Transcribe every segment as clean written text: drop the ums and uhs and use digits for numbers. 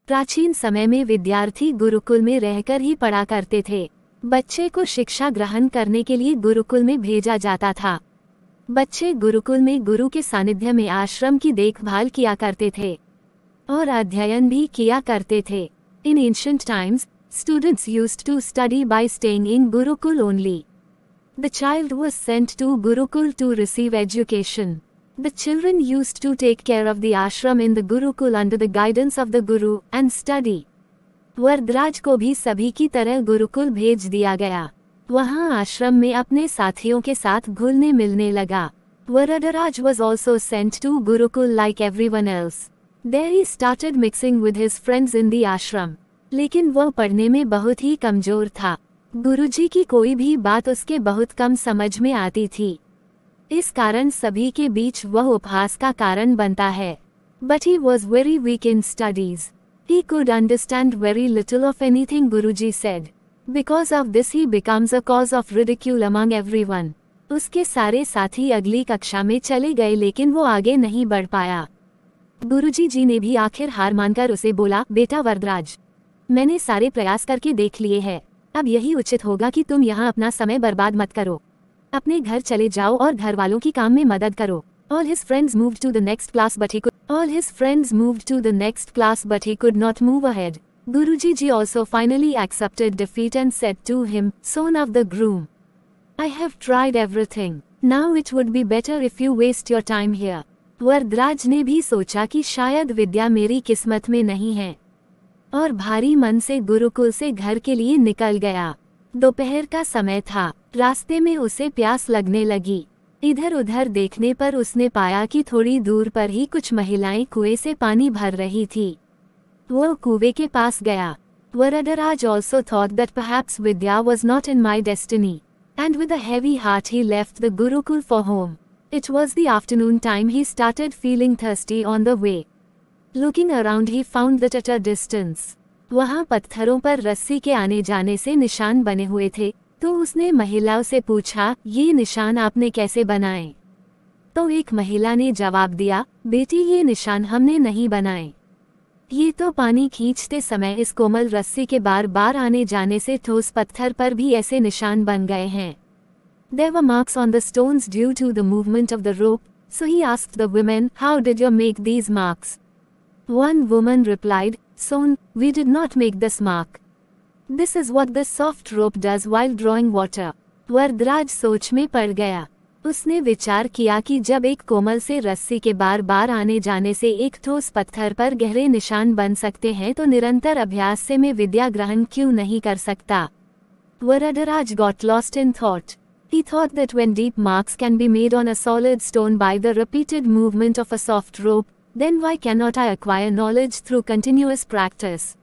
प्राचीन समय में विद्यार्थी गुरुकुल में रहकर ही पढ़ा करते थे। बच्चे को शिक्षा ग्रहण करने के लिए गुरुकुल में भेजा जाता था। बच्चे गुरुकुल में गुरु के सानिध्य में आश्रम की देखभाल किया करते थे और अध्ययन भी किया करते थे। In ancient times, students used to study by staying in gurukul only. The child was sent to gurukul to receive education. The children used to take care of the ashram in the Gurukul under the guidance of the Guru and study. Varadraj को भी सभी की तरह गुरुकुल भेज दिया गया। वहाँ आश्रम में अपने साथियों के साथ घुलने मिलने लगा। Varadraj was also sent to Gurukul like everyone else. There he started mixing with his friends in the ashram. लेकिन वह पढ़ने में बहुत ही कमजोर था। गुरुजी की कोई भी बात उसके बहुत कम समझ में आती थी। इस कारण सभी के बीच वह उपहास का कारण बनता है। But he was very weak in studies. He could understand very little of anything Guruji said. Because of this he becomes a cause of ridicule among everyone. उसके सारे साथी अगली कक्षा में चले गए लेकिन वो आगे नहीं बढ़ पाया। गुरुजी जी ने भी आखिर हार मानकर उसे बोला, बेटा वरदराज, मैंने सारे प्रयास करके देख लिए हैं। अब यही उचित होगा कि तुम यहाँ अपना समय बर्बाद मत करो। अपने घर चले जाओ और घर वालों की काम में मदद करो। All his friends moved to the next class but he could not move ahead. Guruji ji also finally accepted defeat and said to him, son of the groom, I have tried everything. Now it would be better if you waste your time here. Varadraj ने भी सोचा कि शायद विद्या मेरी किस्मत में नहीं है और भारी मन से गुरुकुल से घर के लिए निकल गया। दोपहर का समय था। रास्ते में उसे प्यास लगने लगी। इधर उधर देखने पर उसने पाया कि थोड़ी दूर पर ही कुछ महिलाएं कुएं से पानी भर रही थी। वो कुएं के पास गया। Varadraj also thought that perhaps Vidya was not in my destiny, and with a heavy heart he left the Gurukul for home. It was the afternoon time. He started feeling thirsty on the way. Looking around he found that at a distance, वहाँ पत्थरों पर रस्सी के आने जाने से निशान बने हुए थे। तो उसने महिलाओं से पूछा, ये निशान आपने कैसे बनाए? तो एक महिला ने जवाब दिया, बेटी ये निशान हमने नहीं बनाए। ये तो पानी खींचते समय इस कोमल रस्सी के बार बार आने जाने से ठोस पत्थर पर भी ऐसे निशान बन गए हैं। There were marks on the stones due to the movement of the rope, so he asked the women, how did you make these marks? One woman replied, son, we did not make this mark. This is what this soft rope does while drawing water. Varadraj सोच में पड़ गया। उसने विचार किया कि जब एक कोमल से रस्सी के बार बार आने जाने से एक ठोस पत्थर पर गहरे निशान बन सकते हैं तो निरंतर अभ्यास से मैं विद्या ग्रहण क्यों नहीं कर सकता। Varadraj got lost in thought. He thought that when deep marks can be made on a solid stone by the repeated movement of a soft rope, then why cannot I acquire knowledge through continuous practice?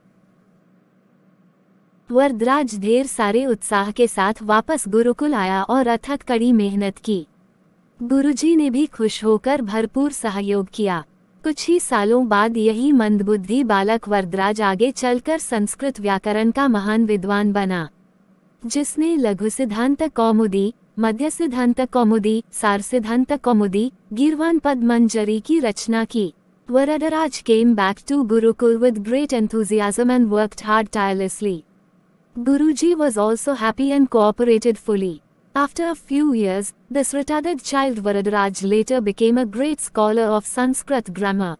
Varadraj ढेर सारे उत्साह के साथ वापस गुरुकुल आया और अथक कड़ी मेहनत की। गुरुजी ने भी खुश होकर भरपूर सहयोग किया। कुछ ही सालों बाद यही मंदबुद्धि बालक वरदराज आगे चलकर संस्कृत व्याकरण का महान विद्वान बना, जिसने लघु सिद्धांत कौमुदी, मध्य सिद्धांत कौमुदी, सार सिद्धांत कौमुदी, गीर्वाण पद मंजरी की रचना की। Varadraj came back to Gurukul with great enthusiasm and worked hard tirelessly. Guruji was also happy and cooperated fully. After a few years, this retarded child Varadaraj later became a great scholar of Sanskrit grammar,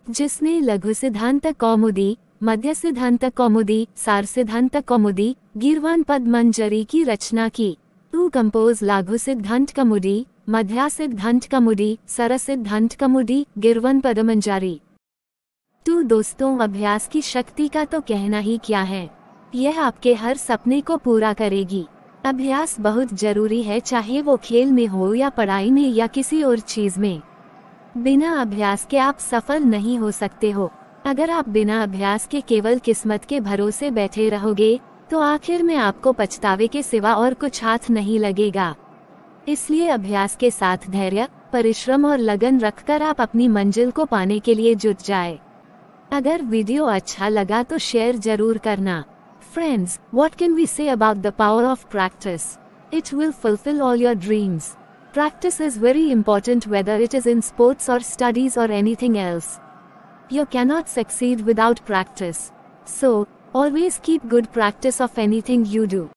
जिसने लघु सिद्धांत कौमुदी, मध्य सिद्धांत कौमुदी, सार सिद्धांत कौमुदी, गीर्वाण पद मंजरी की रचना की। To compose लघु सिद्धांत कौमुदी, मध्य सिद्धांत कौमुदी, सार सिद्धांत कौमुदी, गीर्वाण पद मंजरी। तो दोस्तों, अभ्यास की शक्ति का तो कहना ही क्या है। यह आपके हर सपने को पूरा करेगी। अभ्यास बहुत जरूरी है, चाहे वो खेल में हो या पढ़ाई में या किसी और चीज में। बिना अभ्यास के आप सफल नहीं हो सकते हो। अगर आप बिना अभ्यास के केवल किस्मत के भरोसे बैठे रहोगे तो आखिर में आपको पछतावे के सिवा और कुछ हाथ नहीं लगेगा। इसलिए अभ्यास के साथ धैर्य, परिश्रम और लगन रखकर आप अपनी मंजिल को पाने के लिए जुट जाए। अगर वीडियो अच्छा लगा तो शेयर जरूर करना। Friends, what can we say about the power of practice? It will fulfill all your dreams. Practice is very important whether it is in sports or studies or anything else. You cannot succeed without practice. So, always keep good practice of anything you do.